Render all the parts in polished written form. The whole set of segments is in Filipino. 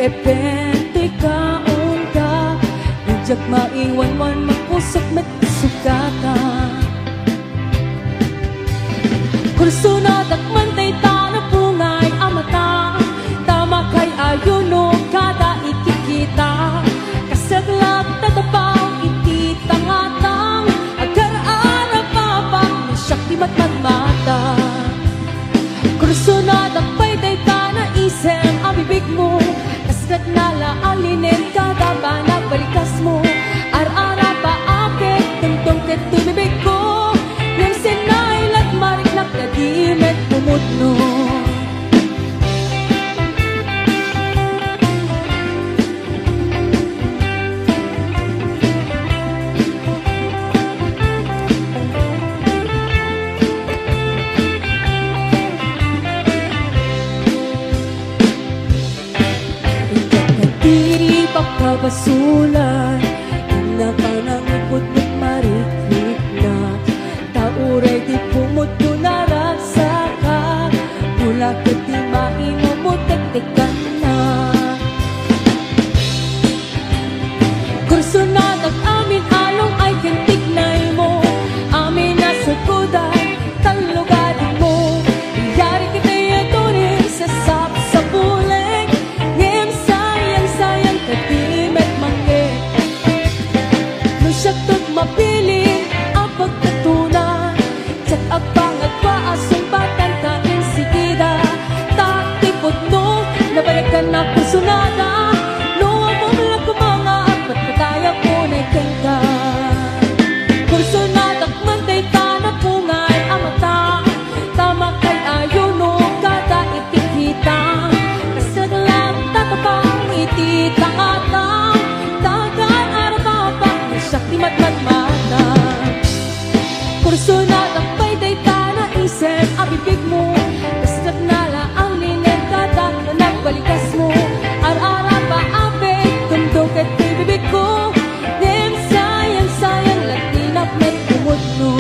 epente kaon ka Nijak maiwan-wan Magpusok met sugatan Kurso na dakmantay ta na pungay amata Tama kay ayuno kada ikikita Kasaglag tatapaw iti tangatang Agar-ara papang Masyakti matmata Kurso na dakpay day ta na isem ang bibig mo Kasgat na laalinin kada ba nagbalikas mo Ar-ara pa akit Tungtong ket tumibig ko Nang sinailat mariknak na di met pumutno Pagkabasulan na panangipot at mariklik na Tauray di pumutyo na rasa ka Mula ka di mainumutek-tekan na Kurso na nag-amin along ay kintignay mo Amin na sa kuday, talugadin mo Iyari kita yadunin sa sap-sapuling Ngem sayang-sayang ka di Siyagtod mabilin ang pagkatunan Tsak abang at paasong batan kain sigida Tatipod no, nabalikan na pusunada No, among lang kumanga Ba't pataya ko na ikenta Kurso na dakmantay ta na pungay ang mata Tama kay ayuno kada itikita Kasaglang tatapang ititangatang Sakti matmata Kurso na takpay day ta na isip ang bibig mo Kasgat na laang linen kada na nagbalikas mo Ar-ara pa apit Tundong ket bibig ko Dem sayang-sayang latinap met kumutno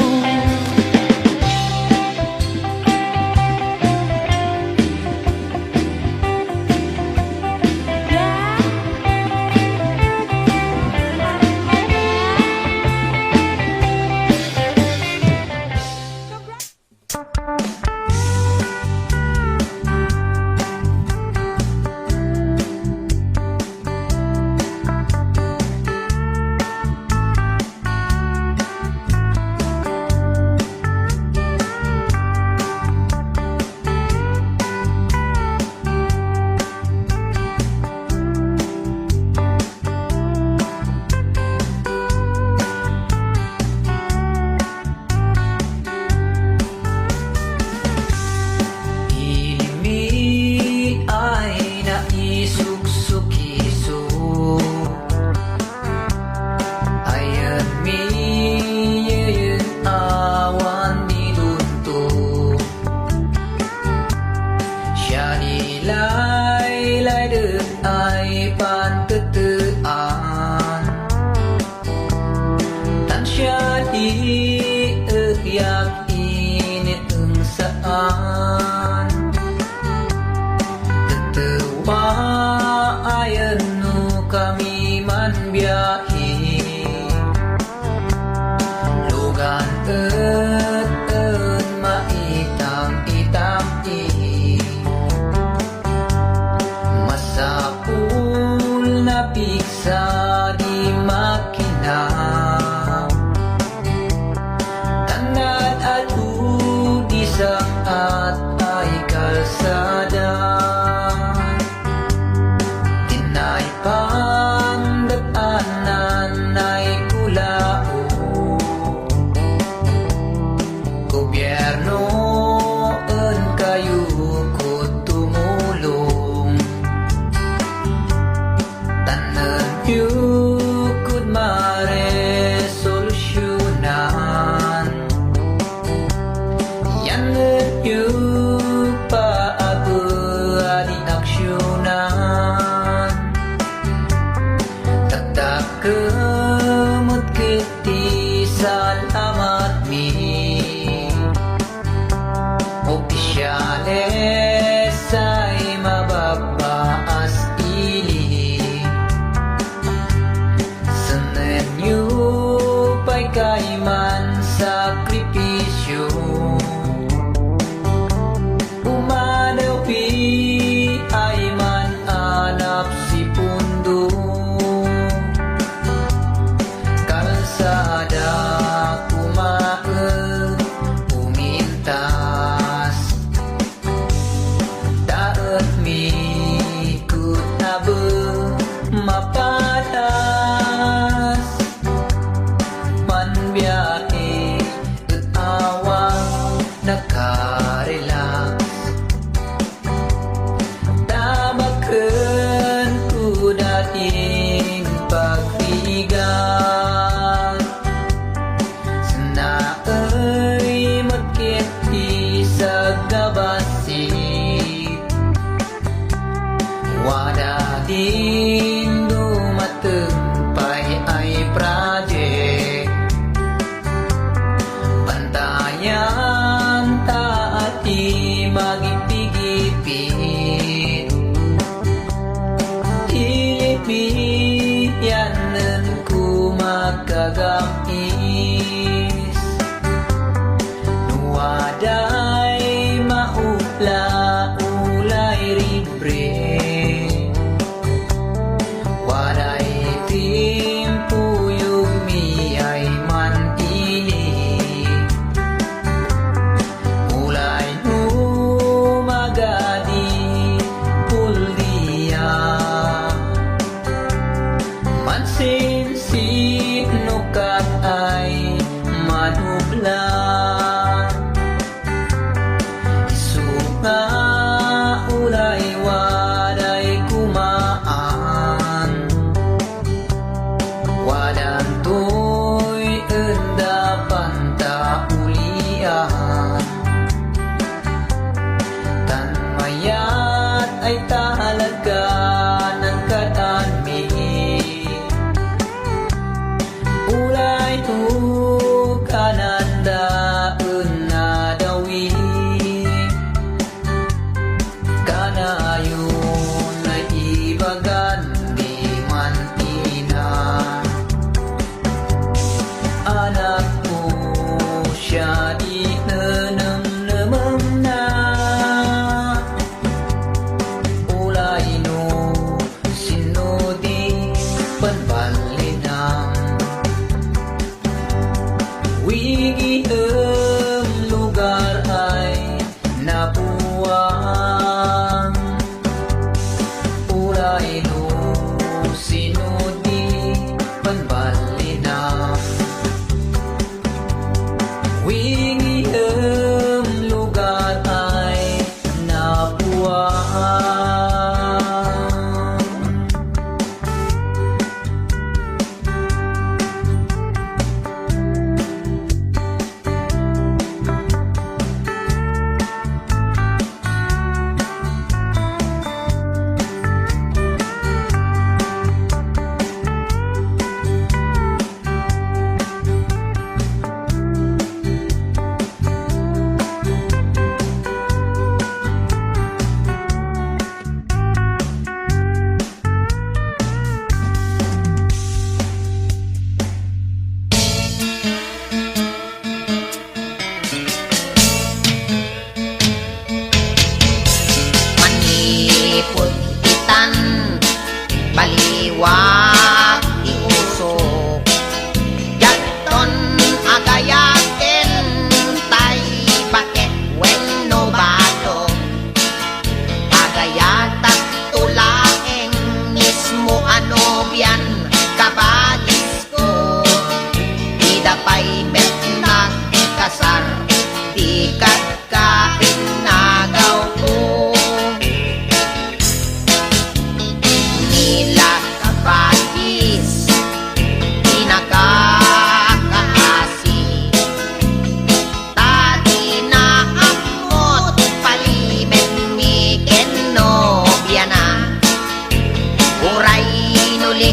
Sa di makina Tanad at udisang at ay kalsada Tinay pangdatanan ay kulao Gobyerno en kayo ko tumulong Tanan yukod maresolusyonan Yan yuk paabu adi aksyonan Takdak kemut kiti salamat mi Opisyales ay mababaas ili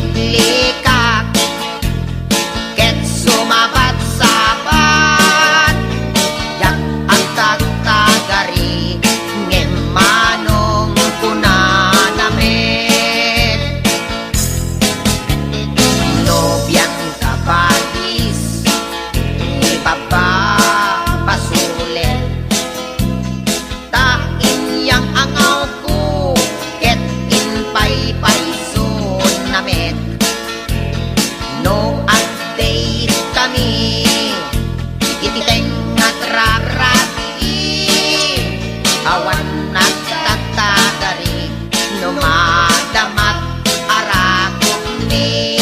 nuliklikak ket sumabat-sabat yak ang tagtagari ngem manong kunanamet nobyan kabadis ipapapasulit ta inyang angaw ko ket inpay-pay namet no update kami ititeng at rarati awan nagtatagari no madamat arakot ni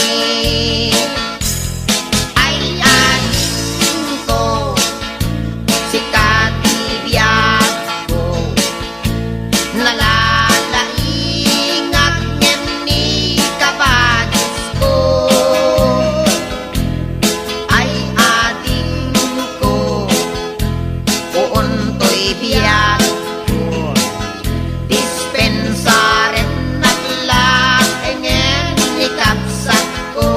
ay anin ko si katibiyag ko nalalaingat ngem ni kabadis ko ay ading ko uuntoy biyag ko dispensaren naglaengen ikapsat ko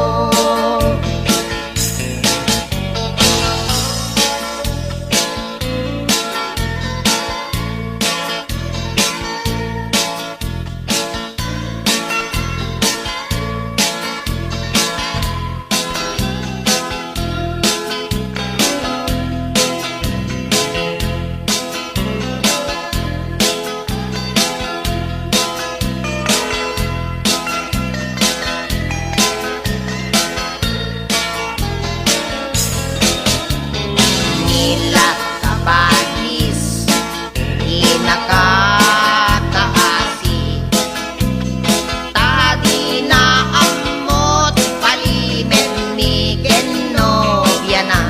nila kabadis inakataasi tadi na amot palimen ni kenobiyana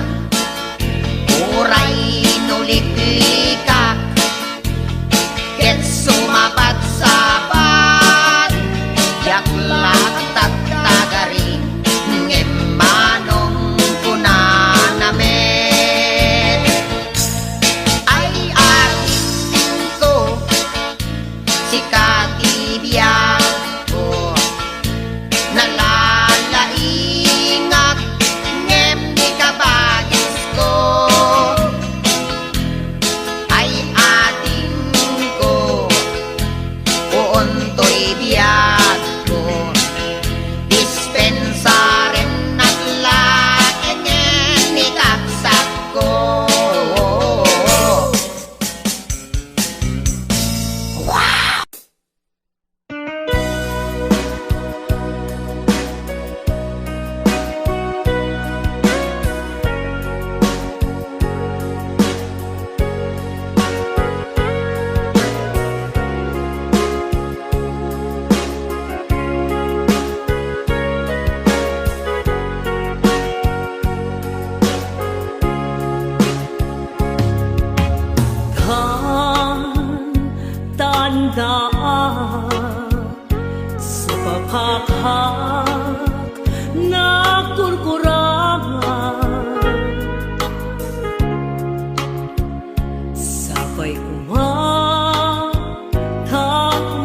uray nuliklikak ket sumabat-sabat yak latat-tagari ngem manong kunanamet ay atin ko si katibiyag ko nalalaingat ngem ni kabadis ko ay atin ko uuntoy biyag ko dispensaren naglaengen ni kapsat ko tandaan sa paghahak na kurkurangan sabay umatang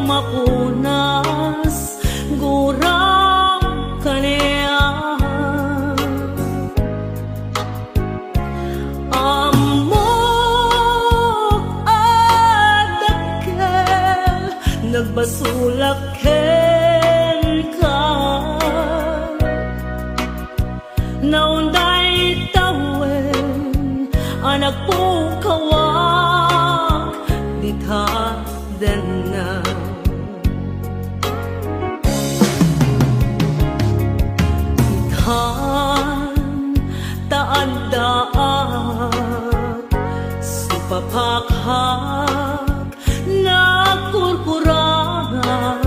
mapunas gurang kaniya nagbasulak ken ka naunday tawen anak po kawak ditha denna dithan taan daat supapakhak na kurkurangan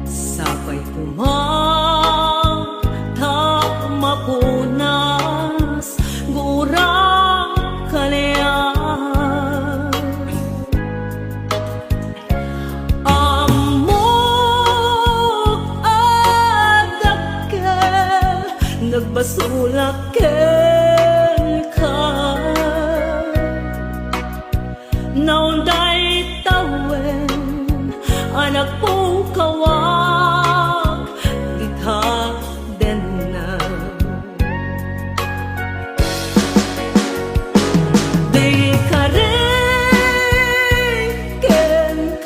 sabay pumatang mapunas gurang kalian amok adakkel nagbasulak ken ka naunday tawen anak po kawak ditha denna di kareken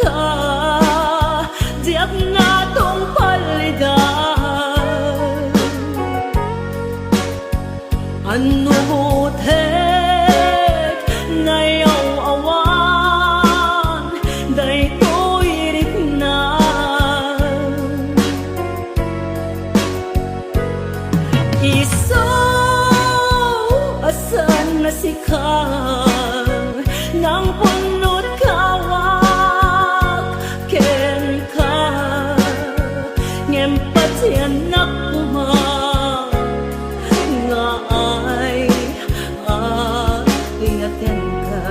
ka diak na tong palidan ano butek ngayaw awan day tuirik na iso asan na sikang nang punot kawak ken ka ngem patianak kuma nga ay iaten ka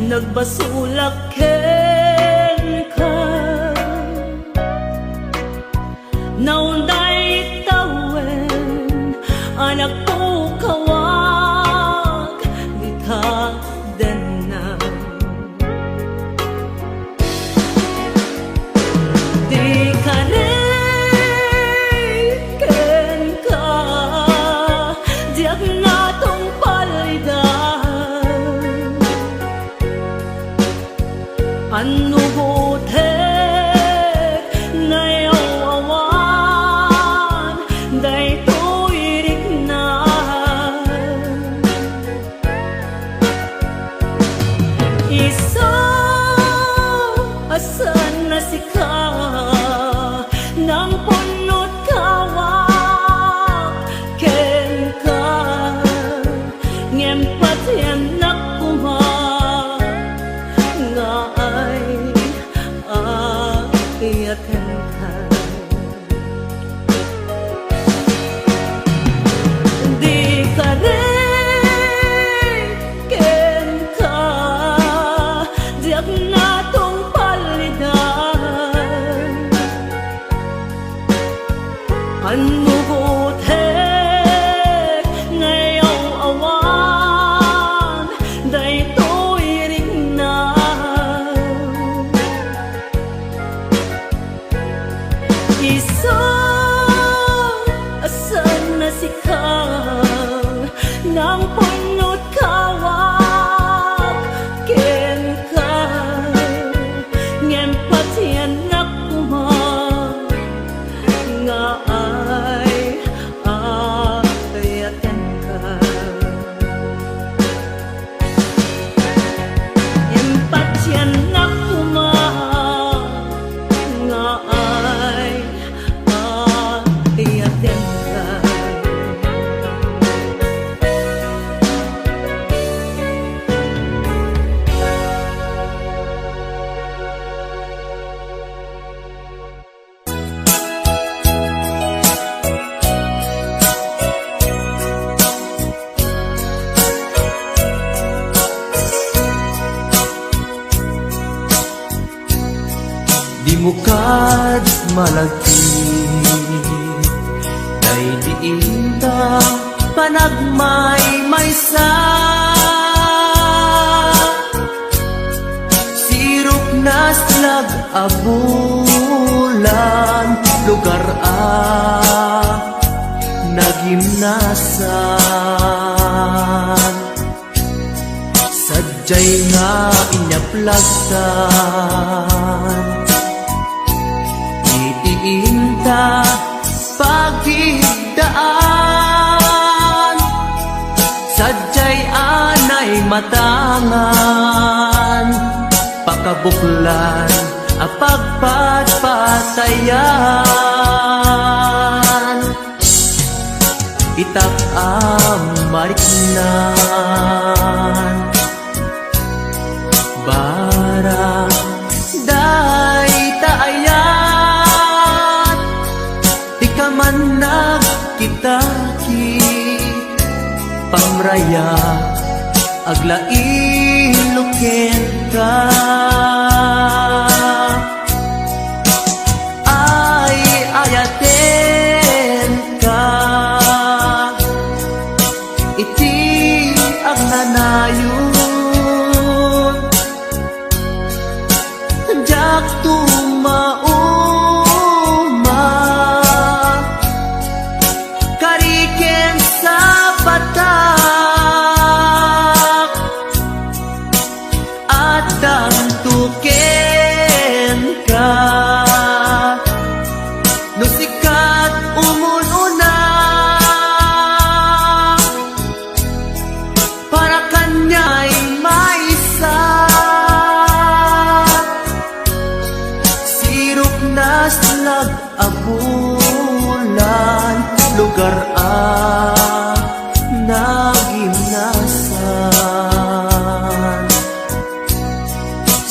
nagbasulak ken ka naunday tawen anak ko kawak ditha denna di kareken ka diak na tong palidan ano butek ngayaw awan day tuirik na iso asan na sika nang punot kawak ken ka ngem patianak kuma nga ay iaten ka di kareken ka diak na tong palidan ano butek ngayaw awan day tuirik na iso asan na sikang nang punot kawak ken ka ngem patianak kuma nga ay iaten ka ngem patianak kuma nga ay iaten ka Di mukad malagi day diinta panagmay maysa sirok nas lag abulan lugar nagimnasan sadyay nga inyaplagtan itiinta pagigdaan sadyay anay matangan pakabuklan apagpatpatayan itak ang mariknan bara day taayat di ka man nagkitaki pamraya aglain ka ay ayaten ka iti ang nanayon jak tumauma kariken sa batak at dantuken ka no sikat umununa para kanya'y maisa sirok na slag abulan lugar nagimnasan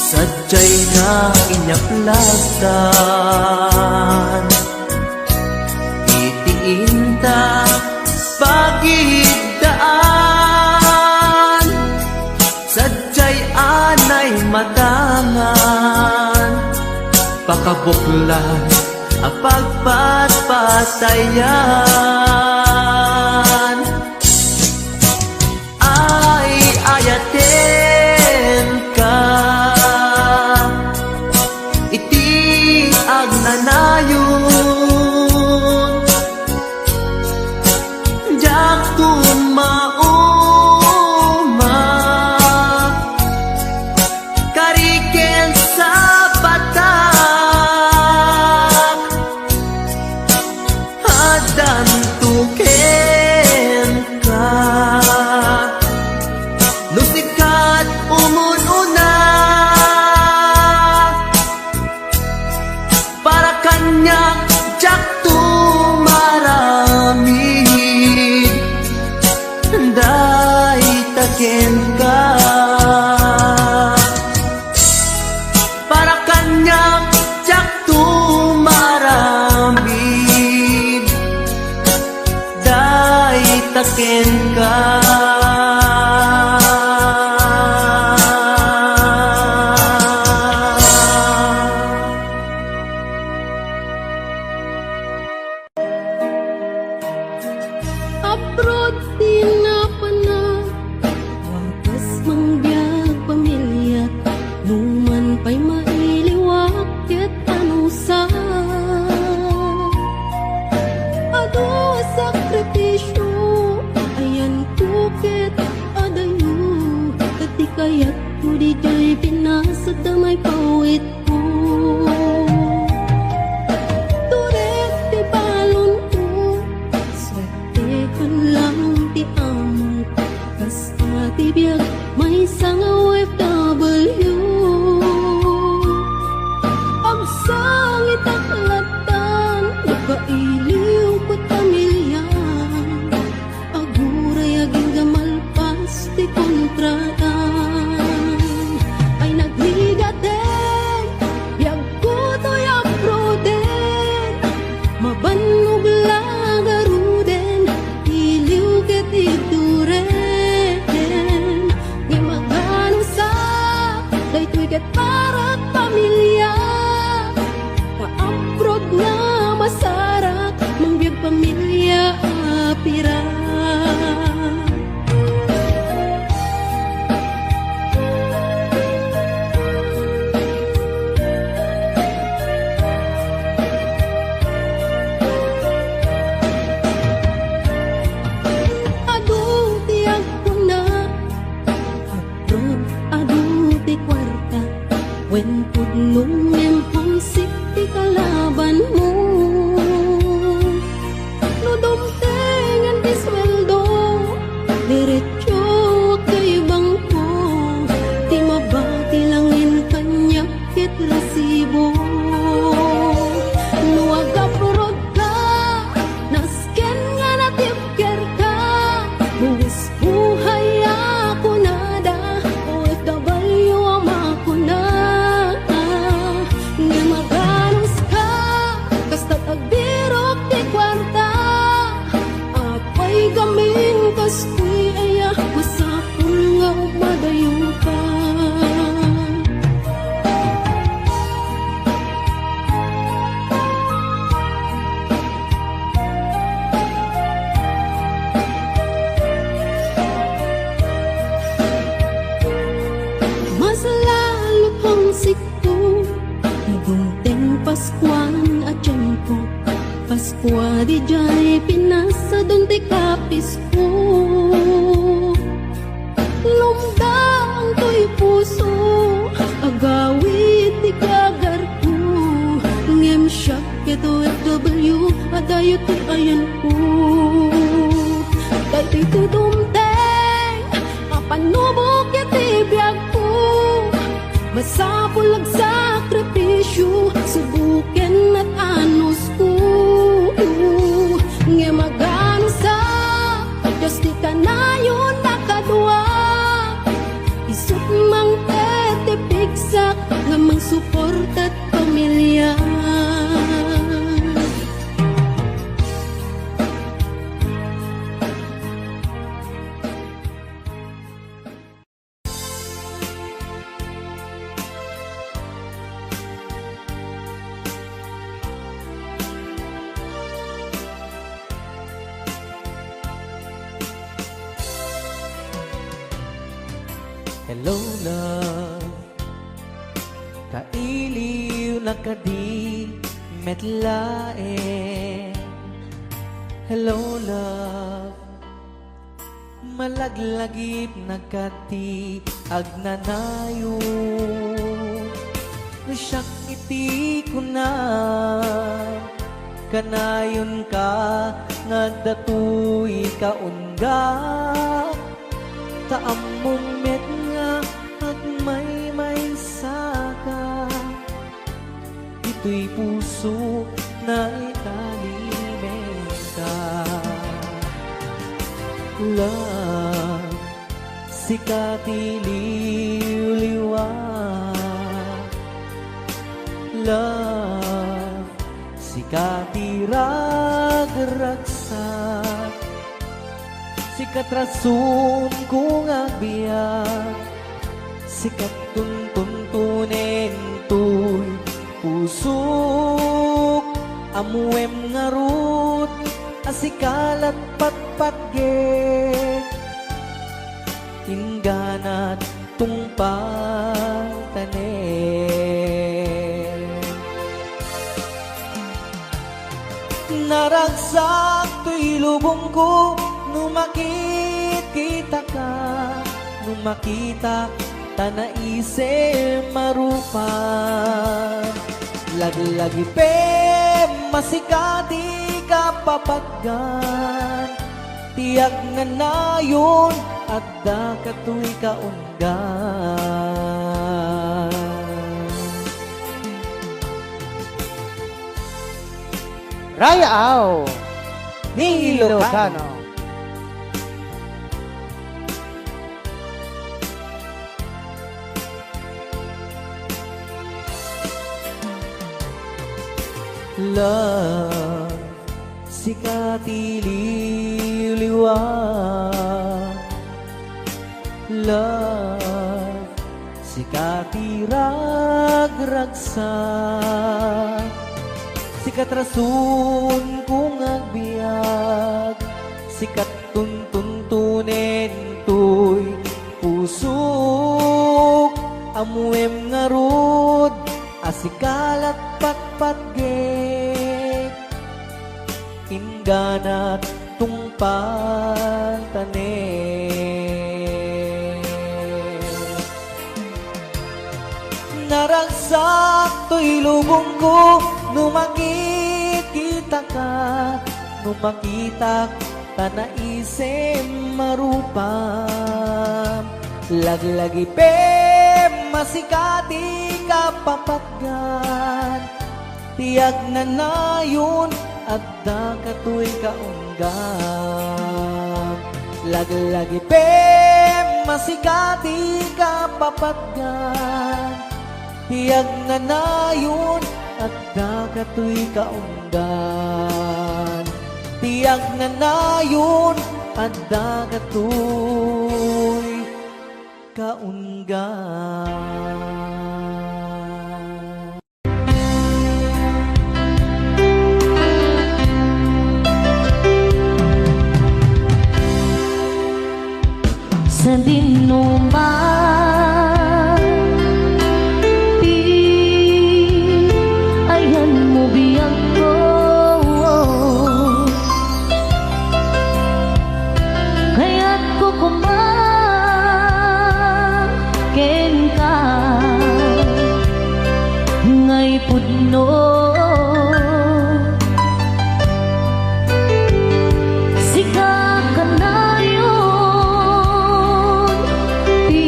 sadyay na inyaplagtan itiinta pagidaan sadyay anay matangan pakabuklan ang pagpatpatayan ay ayaten ka iti ang nanayon jak tumauma kariken sa batak adan tuken ka no sikat umununa para kanyang jak tumaramid day taken ka para kanyang jak tumaramid day taken ka Abroad din na pana wagas ko Paskwa di jay pinasa donde kapis ko Lumdang to'y puso Agawit di kagar ko Ngem siya keto FW Adayo ti ayan ko Dahil ti tudumteng Kapanubok iti biyag ko Masapulag sakripisyo Subuken at anos ko Nga magano sa Diyos di ka na yun nakadwa Isut mang etipigsak Nga mang support at pamilya Hello love, kailiw na kadi metlae. Hello love, malaglagip na kati agnanayo. Siyak iti ko na kanayon ka nga datoy kaunga. Taamong met nga at may saka Ito'y puso na italimenta Love, sikati liwliwa Love, sikati ragragsak Sikat rason kung agbiyak Sikat tuntunin to'y pusok Amuem ngarut Asikalat patpagge Inganat tungpatanen Naragsak to'y lubong ko Numakit kita ka, numakita tanaise marupan. Laglagi pe masikati ka papaggan. Tiyak nga nayon at da katuy kaunggan. Raya Au ni Ilocano. Love, sikati liwliwa Love, sikati ragragsak Sikat rason kung agbiag Sikat tuntunin to'y pusok Amuem ngarod Asikalat patpatge Inganat tungpatanen Naragsak to'y lubong ko Numakit kita ka Numakita tanaise marupam Laglagi pe masikati ka papatgan Tiyak na nayon at da katuy kaunggan Laglagi pe masikati ka papatgan Tiyak na nayon at da katuy kaunggan Tiyak na nayon at da katuy kaunggan Sa dinuman Di ayan mo biyang ko pudno sika kanayon di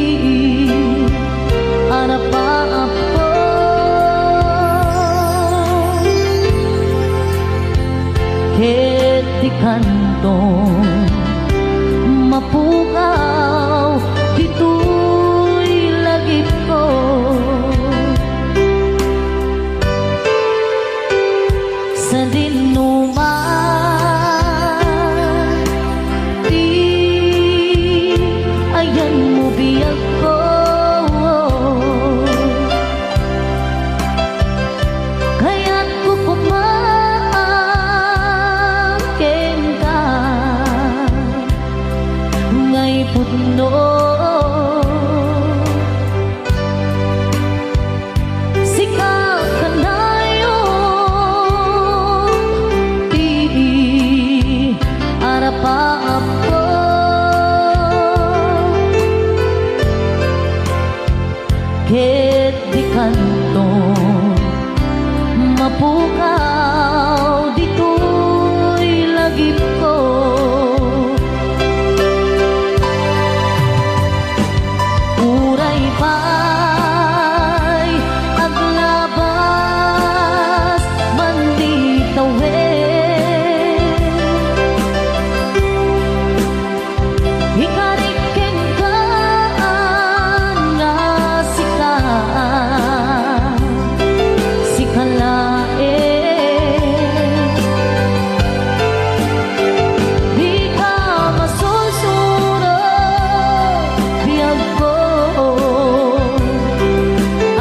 arapa ako ket di kantong mapukaw dito'y lagip ko sa dinuman di ayan mo biyag ko kaya't kukumangkin ka ngay pudno sika kanayon di arapa ako ket di kanto mapukaw dito'y lagip ko uray pa'y aglabas manditawin ikariken ka nga sikalain di ka masusuro biyag ko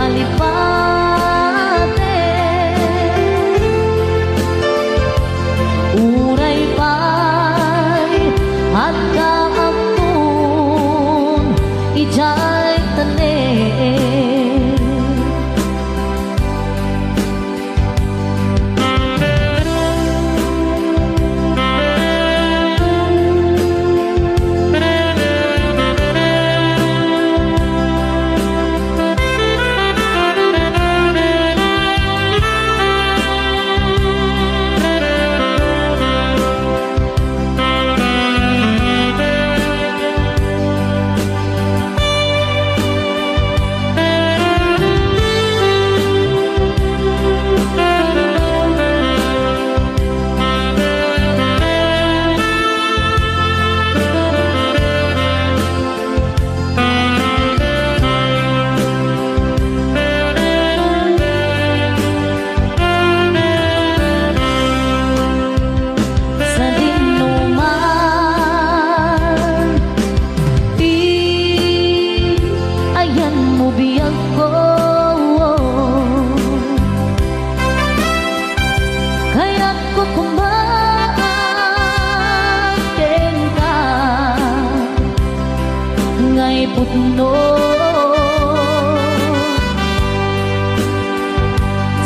alipate uray pa'y adda akong ijay tanin sa dinuman di ayan mo biyag ko kaya't kukumangkin ka ngay pudno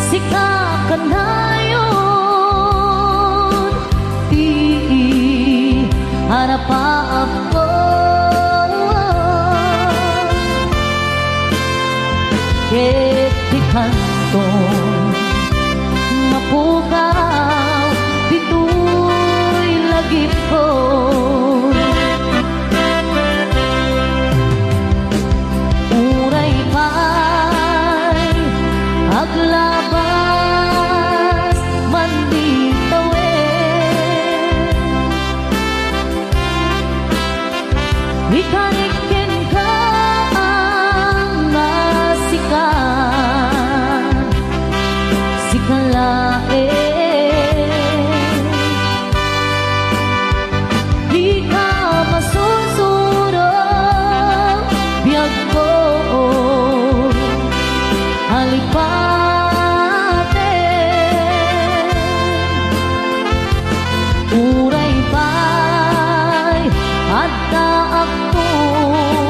sika kanayon di harapa ako ket di kantong mapukaw dito'y lagip ko uray pa'y aglabas manditawin ikariken ka nga sikalain di ka masusuro biyag ko alipate uray pa'y adda akong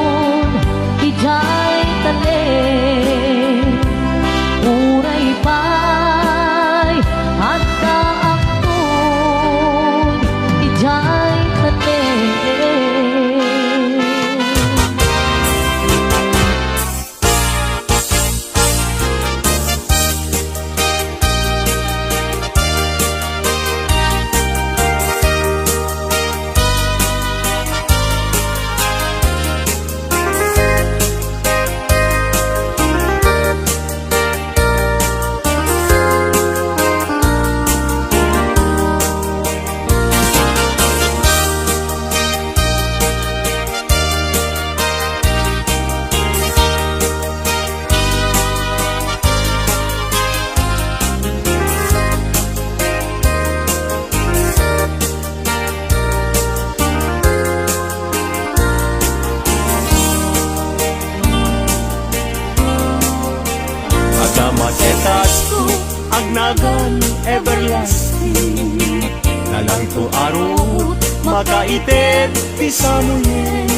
nagan everlasting. Nalang to arot, makaitet ti samuyen.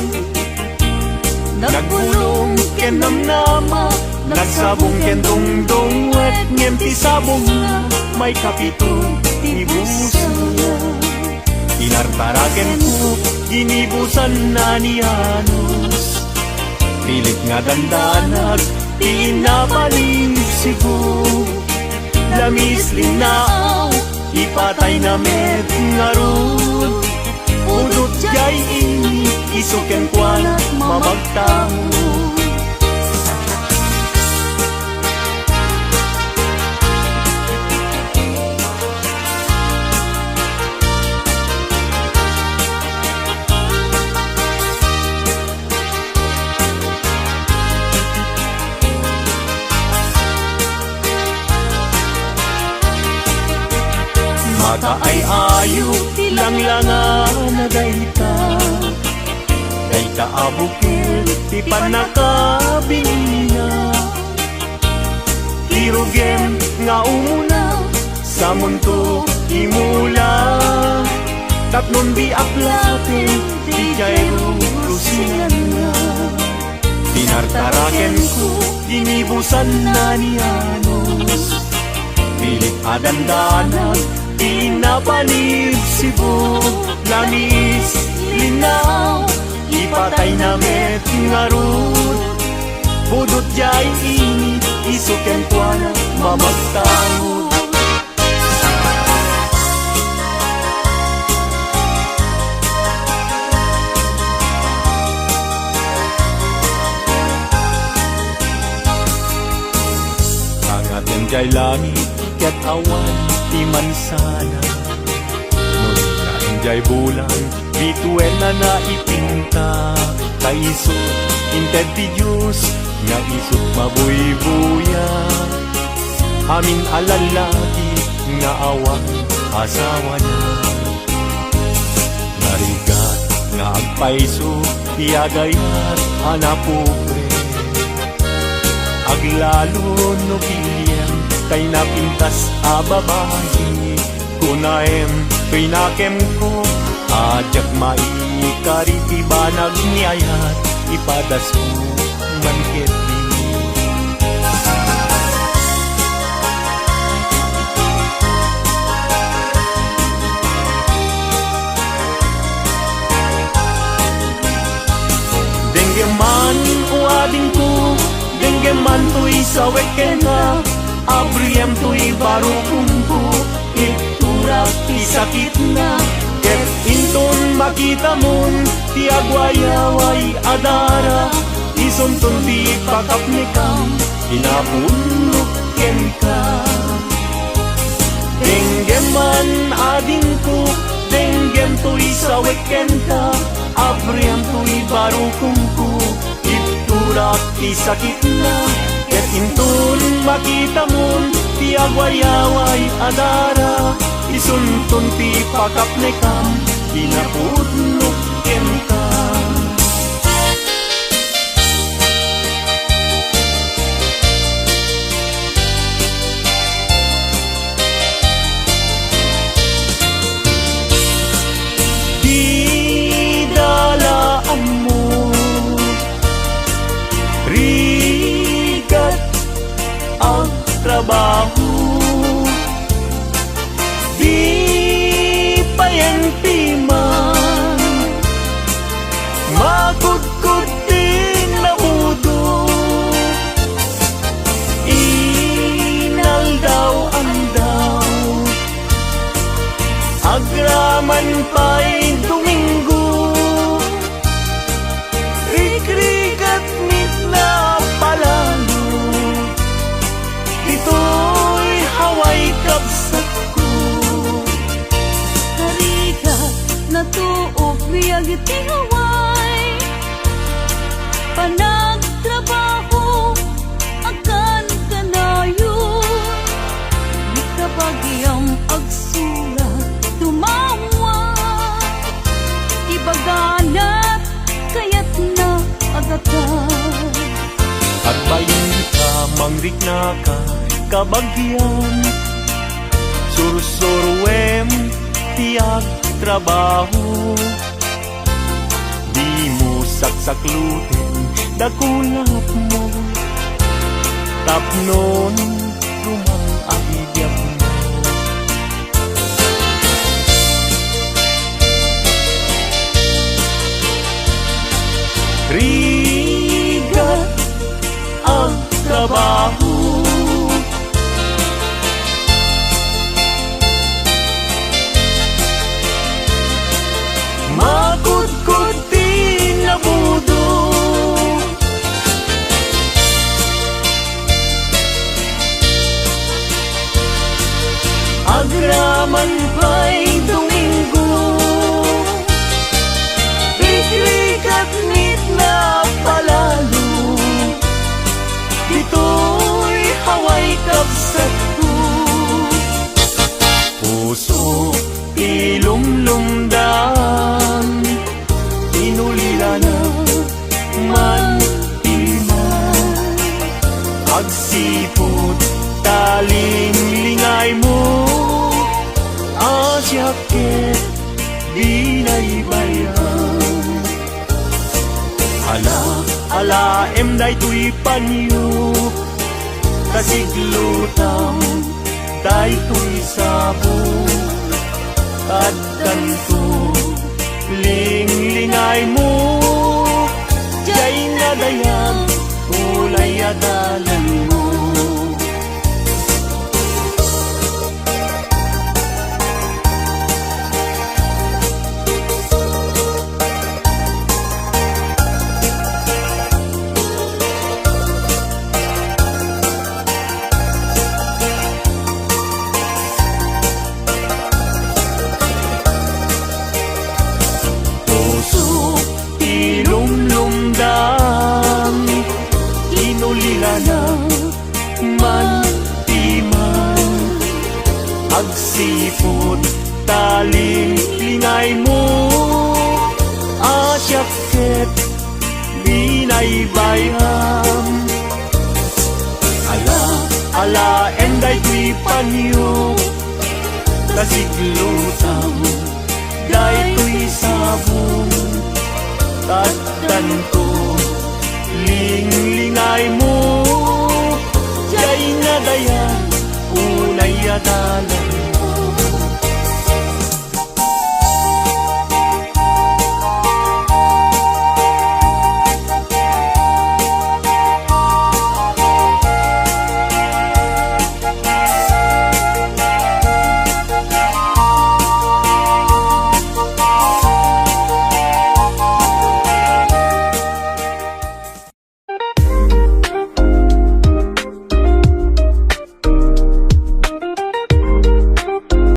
Nagbulong ken namnama, nagsabong ken dongdong, wet ngem ti sabong na, may kapito ti busaya. Inartaraken ko, ginibusan na ni Anos. Pilit nga dandanag, di inapaling sigo. Lamis linaaw, ipatay na met ngarut. Udot jay ini, isuken kwalat mamagtao. Mata ay ayo, tilang langa na dayta. Dayta abukil, ti panakabingina. Irugem nga umuna, sa mundo imula. Tatlong di aplatin, di jayro lusinan na. Pinartaraken ko, ginibusan na ni Anos. Pilit adandanan, pinapanib sibo. Lamis, linaw, ipatay na met ngarut. Budot jay ini, isuken kwa na mamagtao. Ang atin jay langit, ket awan, ti mansana. Nuriyain jay bulan, bituel na naipinta. Kaisot, inted ti Diyos, nga isot mabuybuya. Amin alalaki, nga awang asawa na. Narigat, nga agpaiso, tiagayat, anapupre. Aglalo no kiliem, kay napintas a babae. Kunaem, pinakem ko, ajak maikariti banag niyayat, ipadas ko manket di. Denggeman uading ko, denggeman to'y sawek kena. Abriyam to'y baro kumpo, iturak ti sakit na. Ket inton makita mon, ti agwayaway adara. Isumton ti pakapnikam, inapunok ken ka. Denggeman ading ko, denggem to'y sawek ken ka. Abriyam to'y baro kumpo, iturak ti sakit na. Ket inton makita mon, ti agwayaway adara. Isunton ti pakapnekam, inapudnok ken ka. Di dalaan mo, rigat ang trabaho. Di payanti man, makudkod din na udo. Inal daw ang daw, agraman pa'y Domingo. Rikrigat mit na palalo, ito'y haway kapsat ko. Harigat na tuop biyag iti haway, panagtrabaho akan kanayo. Di kabagyang agsulat tumawa, ibaganat kayat na agatan. At bayin ka, mangrik na ka, kabagyan. Sursurwem tiyak trabaho. Di mo saksaklutin dakulap mo. Tapnon rumang ahidyak mo. Rigat ang trabaho. Makudkod din na budo. Agraman pa'y Domingo. Iklikat nit na palalo. Dito'y haway kapsat ko. Puso ilumlumdan, inulila na man iman. Agsipot taling lingay mo, asyakit di naibayan. Ala day tuy panyo, kasiglutang day tuy sabo. At kanto linglingay mo, jay nadayang kulay adalan mo. Inulila na man timan. Agsipot taling lingay mo, asyakit binaybayan. Ala enday tuy panyo, kasiglutang day tuy sabong.